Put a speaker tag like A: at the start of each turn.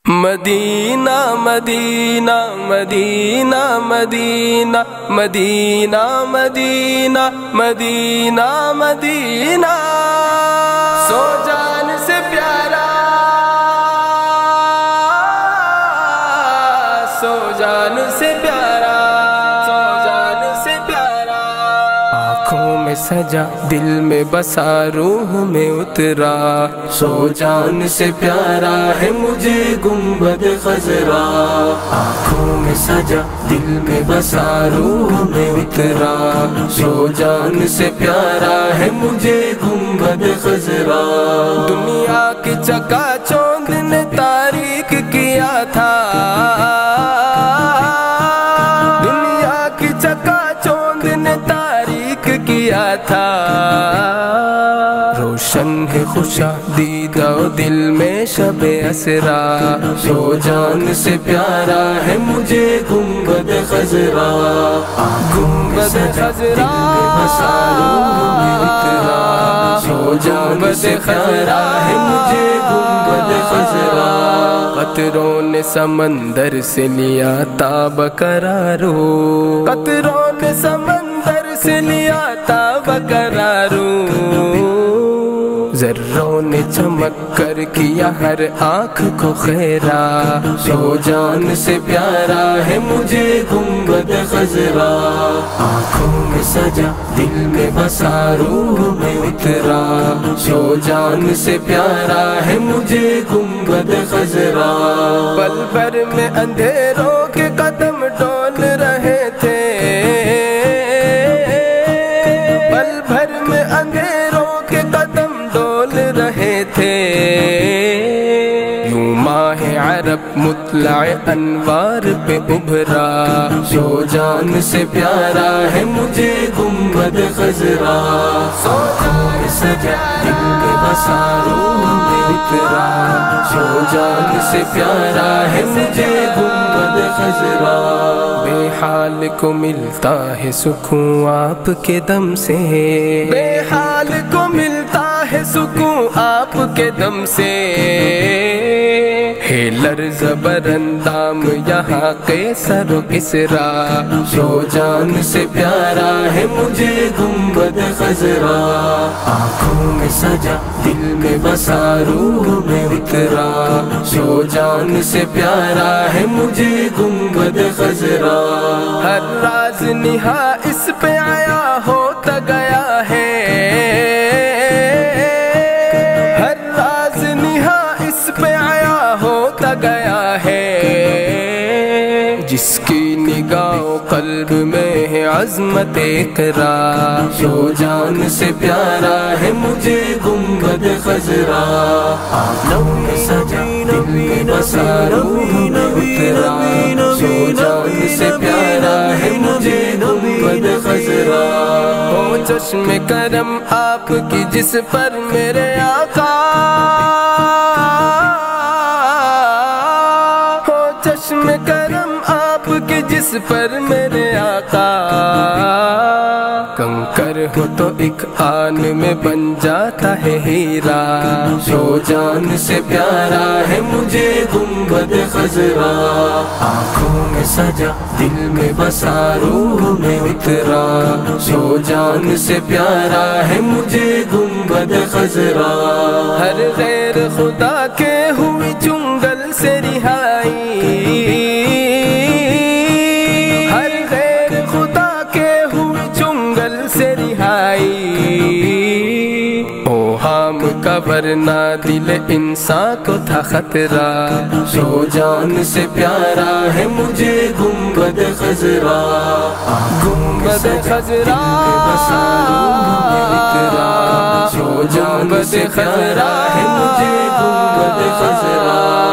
A: مدینہ مدینہ مدینہ مدینہ مدینہ مدینہ مدینہ مدینہ سو جان سے پیارا سو جان سے پیارا سو جان سے پیارا آنکھوں میں سجا دل میں بسا روح میں اترا سو جان سے پیارا ہے مجھے گنبد خضرا آنکھوں میں سجا دل میں بسا روح میں اترا سو جان سے پیارا ہے مجھے گنبد خضرا دنیا کی چکا چوند نے تاریک کیا تھا دنیا کی چکا چوند نے تاریک کیا تھا روشن ہے خوشا دیدہ دل میں شب اسرا سو جان سے پیارا ہے مجھے گنبد خضرا گنبد خضرا سو جان سے پیارا ہے مجھے گنبد خضرا قطروں نے سمندر سے لیا تاب قرارو قطروں نے سمندر سے لیا تاب قرارو ذروں نے چمک کر کیا ہر آنکھ کو خیرا سو جان سے پیارا ہے مجھے گنبد خضرا آنکھوں میں سجا دل میں بسا روح میں اترا سو جان سے پیارا ہے مجھے گنبد خضرا پل بھر میں اندھیروں کے قدم ڈول رہے تھے پل بھر میں اندھیروں کے قدم ڈول رہے تھے یوں ماہ عرب مطلع انوار پہ ابھرا سو جان سے پیارا ہے مجھے گنبد خضرا آنکھوں میں سجا دل میں بسا روح میں اترا سو جان سے پیارا ہے مجھے گنبد خضرا بے حال کو ملتا ہے سکون آپ کے دم سے بے حال کو ملتا ہے سکون آپ کے دم سے ہے لرز بر اندام یہاں قیصر و کسریٰ سو جان سے پیارا ہے مجھے گنبد خضرا آنکھوں میں سجا دل میں بسا روح میں اترا سو جان سے پیارا ہے مجھے گنبد خضرا ہر راز نہا اس پہ آیا ہوتا گیا ہے ہر راز نہا اس پہ آیا ہوتا گیا ہے جس کی نگاہ و قلب میں ہے عظمت اقرا سو جان سے پیارا ہے مجھے گنبد خضرا آنکھوں میں سجا دل میں بسا روح میں اترا سو جان سے پیارا ہے مجھے گنبد خضرا ہو چشم کرم آپ کی جس پر میرے آقا ہو چشم کرم آپ کے جس پر میرے آقا کنکر ہو تو ایک آن میں بن جاتا ہے ہیرا سو جان سے پیارا ہے مجھے گنبد خضرا آنکھوں میں سجا دل میں بسا روح میں اترا سو جان سے پیارا ہے مجھے گنبد خضرا ہر غیر خدا کے ہوئی چنگل سے رہائی ہر غیر خدا کے ہوئی چنگل سے رہائی اوہام کا ورنہ دل انسان کو تھا خطرہ سو جان سے پیارا ہے مجھے گنبد خضرا گنبد خضرا سو جان سے پیارا ہے مجھے گنبد خضرا